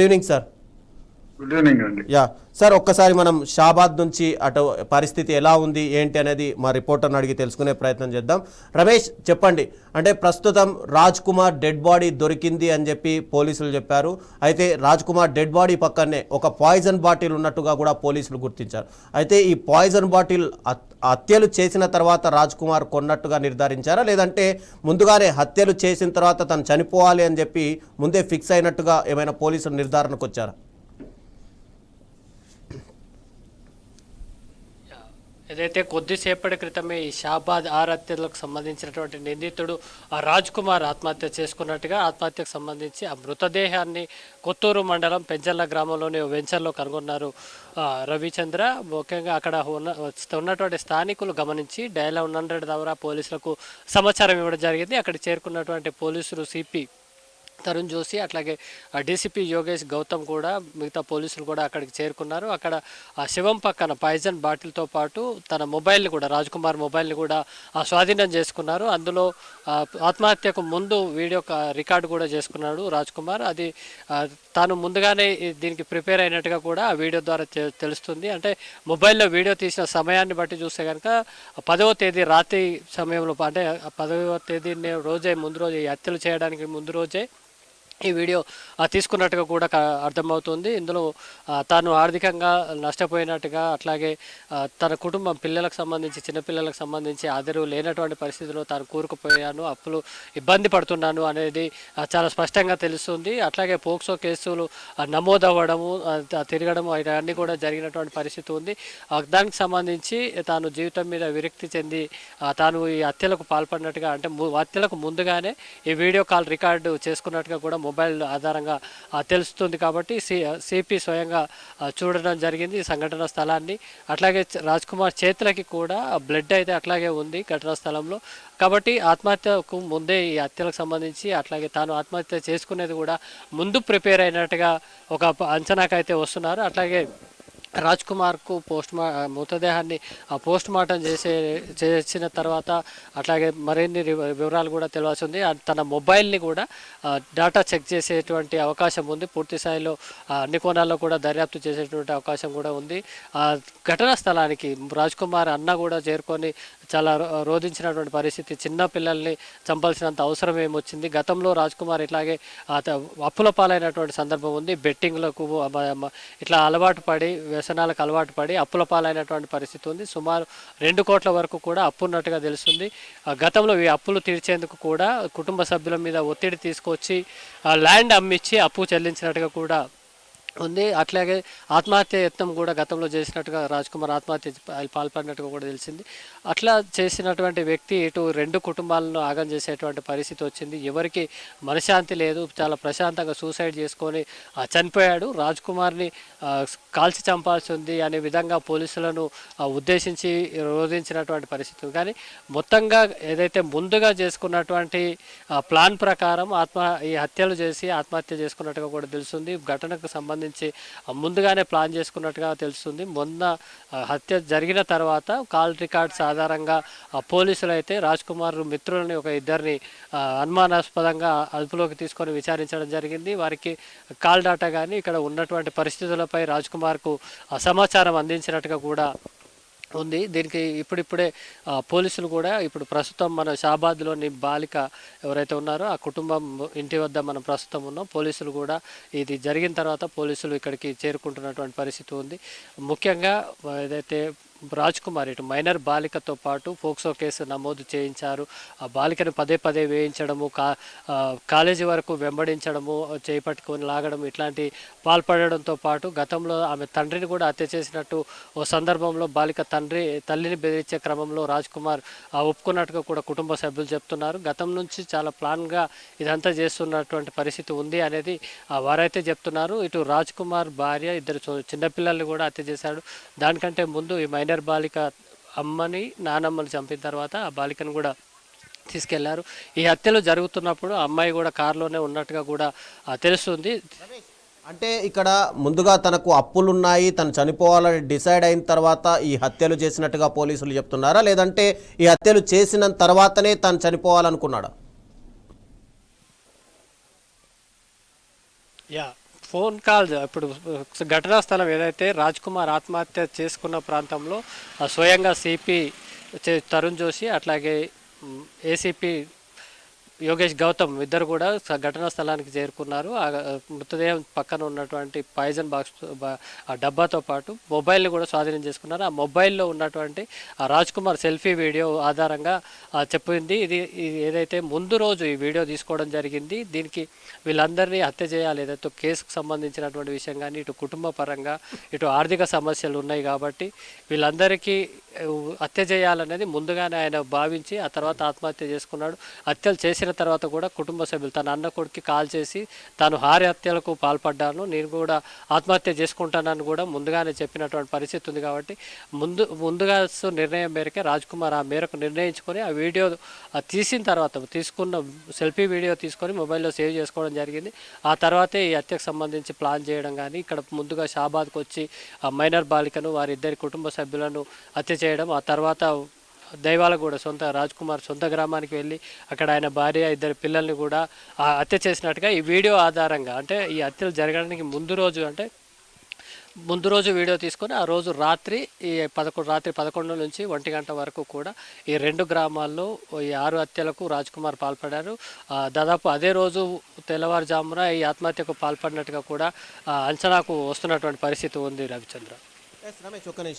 Good evening sir. Good evening అండి. Sir, ఒక్కసారి మనం షాబాద్ నుంచి అటు పరిస్థితి ఎలా ఉంది ఏంటి అనేది మా రిపోర్టర్ని అడిగి తెలుసుకునే ప్రయత్నం చేద్దాం. రమేష్, చెప్పండి. అంటే ప్రస్తుతం రాజ్ కుమార్ డెడ్ బాడీ దొరికింది అని చెప్పి పోలీసులు చెప్పారు. అయితే రాజ్ కుమార్ డెడ్ బాడీ పక్కనే ఒక పాయిజన్ బాటిల్ ఉన్నట్టుగా కూడా పోలీసులు గుర్తించారు. అయితే ఈ పాయిజన్ బాటిల్ హత్యలు చేసిన తర్వాత రాజ్ కుమార్ కొన్నట్టుగా నిర్ధారించారా, లేదంటే ముందుగానే హత్యలు చేసిన తర్వాత తను చనిపోవాలి అని చెప్పి ముందే ఫిక్స్ అయినట్టుగా ఏమైనా పోలీసులు నిర్ధారణకు వచ్చారా? ఏదైతే కొద్దిసేపటి క్రితమే ఈ షాబాద్ హత్యలకు సంబంధించినటువంటి నిందితుడు రాజ్ కుమార్ ఆత్మహత్య చేసుకున్నట్టుగా ఆత్మహత్యకు సంబంధించి ఆ మృతదేహాన్ని కొత్తూరు మండలం పెంచల్ల గ్రామంలోని వెంచర్లో కనుగొన్నారు రవిచంద్ర. ముఖ్యంగా అక్కడ ఉన్నటువంటి స్థానికులు గమనించి డయల్ 100 ద్వారా పోలీసులకు సమాచారం ఇవ్వడం జరిగింది. అక్కడ చేరుకున్నటువంటి పోలీసులు సిపి తరుణ్ జోషి, అట్లాగే డీసీపీ యోగేష్ గౌతమ్ కూడా మిగతా పోలీసులు కూడా అక్కడికి చేరుకున్నారు. అక్కడ ఆ శివం పక్కన పాయిజన్ బాటిల్తో పాటు తన మొబైల్ని కూడా, రాజ్ కుమార్ మొబైల్ని కూడా స్వాధీనం చేసుకున్నారు. అందులో ఆత్మహత్యకు ముందు వీడియో రికార్డు కూడా చేసుకున్నాడు రాజ్ కుమార్. అది తాను ముందుగానే దీనికి ప్రిపేర్ అయినట్టుగా కూడా ఆ వీడియో ద్వారా తెలుస్తుంది. అంటే మొబైల్లో వీడియో తీసిన సమయాన్ని బట్టి చూస్తే కనుక 10వ తేదీ రాత్రి సమయంలో, అంటే 10వ తేదీ రోజే, ముందు రోజే, ఈ హత్యలు చేయడానికి ముందు రోజే ఈ వీడియో తీసుకున్నట్టుగా కూడా అర్థమవుతుంది. ఇందులో తాను ఆర్థికంగా నష్టపోయినట్టుగా, అట్లాగే తన కుటుంబం పిల్లలకు సంబంధించి, చిన్నపిల్లలకు సంబంధించి ఆదరవు లేనటువంటి పరిస్థితిలో తాను కూరుకుపోయాను, అప్పులు ఇబ్బంది పడుతున్నాను అనేది చాలా స్పష్టంగా తెలుస్తుంది. అట్లాగే పోక్సో కేసులు నమోదవ్వడము, తిరగడము, ఇవన్నీ కూడా జరిగినటువంటి పరిస్థితి ఉంది. దానికి సంబంధించి తాను జీవితం మీద విరక్తి చెంది తాను ఈ హత్యలకు పాల్పడినట్టుగా, అంటే హత్యలకు ముందుగానే ఈ వీడియో కాల్ రికార్డు చేసుకున్నట్టుగా కూడా మొబైల్ ఆధారంగా తెలుస్తుంది. కాబట్టి సిపి స్వయంగా చూడడం జరిగింది ఈ సంఘటన స్థలాన్ని. అట్లాగే రాజ్ కుమార్ చేతులకి కూడా బ్లడ్ అయితే అట్లాగే ఉంది ఘటనా స్థలంలో. కాబట్టి ఆత్మహత్యకు ముందే ఈ హత్యలకు సంబంధించి, అట్లాగే తాను ఆత్మహత్య చేసుకునేది కూడా ముందు ప్రిపేర్ అయినట్టుగా ఒక అంచనాకైతే వస్తున్నారు. అట్లాగే రాజ్ కుమార్కు మృతదేహాన్ని పోస్ట్ మార్టం చేసిన తర్వాత అట్లాగే మరిన్ని వివరాలు కూడా తెలియాల్సి ఉంది. తన మొబైల్ని కూడా డేటా చెక్ చేసేటువంటి అవకాశం ఉంది. పూర్తి స్థాయిలో అన్ని కోణాల్లో కూడా దర్యాప్తు చేసేటువంటి అవకాశం కూడా ఉంది. ఘటనా స్థలానికి రాజ్ కుమార్ అన్న కూడా చేరుకొని చాలా రోధించినటువంటి పరిస్థితి. చిన్న పిల్లల్ని చంపాల్సినంత అవసరం ఏమొచ్చింది? గతంలో రాజ్ కుమార్ ఇట్లాగే అప్పుల పాలైనటువంటి సందర్భం ఉంది. బెట్టింగ్లకు ఇట్లా అలవాటు పడి, వ్యసనాలకు అలవాటు పడి అప్పుల పాలైనటువంటి పరిస్థితి ఉంది. సుమారు 2 కోట్ల వరకు కూడా అప్పు ఉన్నట్టుగా తెలుస్తుంది. గతంలో ఈ అప్పులు తీర్చేందుకు కూడా కుటుంబ సభ్యుల మీద ఒత్తిడి తీసుకొచ్చి ల్యాండ్ అమ్మించి అప్పు చెల్లించినట్టుగా కూడా ఉంది. అట్లాగే ఆత్మహత్య యత్నం కూడా గతంలో చేసినట్టుగా రాజ్ కుమార్ ఆత్మహత్య పాల్పడినట్టుగా కూడా తెలిసింది. అట్లా చేసినటువంటి వ్యక్తి ఇటు 2 కుటుంబాలను ఆగం చేసేటువంటి పరిస్థితి వచ్చింది. ఎవరికి మనశ్శాంతి లేదు, చాలా ప్రశాంతంగా సూసైడ్ చేసుకొని చనిపోయాడు. రాజ్ కుమార్ని కాల్చి చంపాల్సి ఉంది అనే విధంగా పోలీసులను ఉద్దేశించి రోధించినటువంటి పరిస్థితి. కానీ మొత్తంగా ఏదైతే ముందుగా చేసుకున్నటువంటి ప్లాన్ ప్రకారం ఈ హత్యలు చేసి ఆత్మహత్య చేసుకున్నట్టుగా కూడా తెలుస్తుంది. ఘటనకు సంబంధించి ముందుగానే ప్లాన్ చేసుకున్నట్టుగా తెలుస్తుంది. మొన్న హత్య జరిగిన తర్వాత కాల్ రికార్డ్స్ ఆధారంగా పోలీసులు అయితే రాజ్ కుమార్ మిత్రులని ఒక 2 అనుమానాస్పదంగా అదుపులోకి తీసుకొని విచారించడం జరిగింది. వారికి కాల్ డాటా కానీ ఇక్కడ ఉన్నటువంటి పరిస్థితులపై రాజ్ కుమార్కు సమాచారం అందించినట్టుగా కూడా ఉంది. దీనికి ఇప్పుడిప్పుడే పోలీసులు కూడా ఇప్పుడు ప్రస్తుతం మన షాబాద్లోని బాలిక ఎవరైతే ఉన్నారో ఆ కుటుంబం ఇంటి వద్ద మనం ప్రస్తుతం ఉన్నాం. పోలీసులు కూడా ఇది జరిగిన తర్వాత పోలీసులు ఇక్కడికి చేరుకుంటున్నటువంటి పరిస్థితి ఉంది. ముఖ్యంగా ఏదైతే రాజ్ కుమార్ ఇటు మైనర్ బాలికతో పాటు పోక్సో కేసు నమోదు చేయించారు. ఆ బాలికను పదే వేయించడము, కాలేజీ వరకు వెంబడించడము, చేపట్టుకొని లాగడం, ఇట్లాంటి పాల్పడడంతో పాటు గతంలో ఆమె తండ్రిని కూడా హత్య చేసినట్టు ఓ సందర్భంలో బాలిక తల్లిని బెదిరించే క్రమంలో రాజ్ కుమార్ ఒప్పుకున్నట్టుగా కూడా కుటుంబ సభ్యులు చెప్తున్నారు. గతం నుంచి చాలా ప్లాన్గా ఇదంతా చేస్తున్నటువంటి పరిస్థితి ఉంది అనేది వారైతే చెప్తున్నారు. ఇటు రాజ్ కుమార్ భార్య 2 చిన్నపిల్లల్ని కూడా హత్య చేశాడు. దానికంటే ముందు ఈ మైనర్ బాలిక అమ్మని, నానమ్మని చంపిన తర్వాత ఆ బాలికను కూడా తీసుకెళ్లారు. ఈ హత్యలు జరుగుతున్నప్పుడు అమ్మాయి కూడా కారులోనే ఉన్నట్టుగా కూడా తెలుస్తుంది. అంటే ఇక్కడ ముందుగా తనకు అప్పులున్నాయి, తను చనిపోవాలని డిసైడ్ అయిన తర్వాత ఈ హత్యలు చేసినట్టుగా పోలీసులు చెప్తున్నారా, లేదంటే ఈ హత్యలు చేసిన తర్వాతనే తను చనిపోవాలనుకున్నాడా? ఫోన్ కాల్ ఇప్పుడు ఘటనా స్థలం ఏదైతే రాజ్ కుమార్ ఆత్మహత్య చేసుకున్న ప్రాంతంలో స్వయంగా సిపి తరుణ్ జోషి అట్లాగే ఏసీపీ యోగేష్ గౌతమ్ ఇద్దరు కూడా ఘటనా స్థలానికి చేరుకున్నారు. ఆ మృతదేహం పక్కన ఉన్నటువంటి పాయిజన్ బాక్స్ ఆ డబ్బాతో పాటు మొబైల్ని కూడా స్వాధీనం చేసుకున్నారు. ఆ మొబైల్లో ఉన్నటువంటి ఆ రాజ్ కుమార్ సెల్ఫీ వీడియో ఆధారంగా చెప్పింది ఇది ఏదైతే ముందు రోజు ఈ వీడియో తీసుకోవడం జరిగింది. దీనికి వీళ్ళందరినీ హత్య చేయాలి ఏదైతే కేసుకు సంబంధించినటువంటి విషయం కానీ ఇటు కుటుంబ పరంగా ఇటు ఆర్థిక సమస్యలు ఉన్నాయి కాబట్టి వీళ్ళందరికీ హత్య చేయాలనేది ముందుగానే ఆయన భావించి ఆ తర్వాత ఆత్మహత్య చేసుకున్నాడు. హత్యలు చేసిన తర్వాత కూడా కుటుంబ సభ్యులు తన అన్న కొడుకు కాల్ చేసి తాను హారి హత్యలకు పాల్పడ్డాను, నేను కూడా ఆత్మహత్య చేసుకుంటానని కూడా ముందుగానే చెప్పినటువంటి పరిస్థితి ఉంది. కాబట్టి ముందుగా నిర్ణయం మేరకే రాజ్ కుమార్ ఆ మేరకు నిర్ణయించుకొని ఆ వీడియో తీసిన తర్వాత తీసుకున్న సెల్ఫీ వీడియో తీసుకొని మొబైల్లో సేవ్ చేసుకోవడం జరిగింది. ఆ తర్వాతే ఈ హత్యకు సంబంధించి ప్లాన్ చేయడం కానీ ఇక్కడ ముందుగా షాబాద్కు వచ్చి ఆ మైనర్ బాలికను వారిద్దరి కుటుంబ సభ్యులను హత్య చేయడం, ఆ తర్వాత దైవాలగూడ సొంత రాజ్ కుమార్ సొంత గ్రామానికి వెళ్ళి అక్కడ ఆయన భార్య ఇద్దరు పిల్లల్ని కూడా హత్య చేసినట్టుగా ఈ వీడియో ఆధారంగా అంటే ఈ హత్యలు జరగడానికి ముందు రోజు వీడియో తీసుకొని ఆ రోజు రాత్రి 11 నుంచి 1 గంట వరకు కూడా ఈ 2 గ్రామాల్లో ఈ 6 హత్యలకు రాజ్ కుమార్ పాల్పడారు. దాదాపు అదే రోజు తెల్లవారుజామున ఈ ఆత్మహత్యకు పాల్పడినట్టుగా కూడా అంచనాకు వస్తున్నటువంటి పరిస్థితి ఉంది. రవిచంద్ర రమేష్ ఒక్క నిమిషం.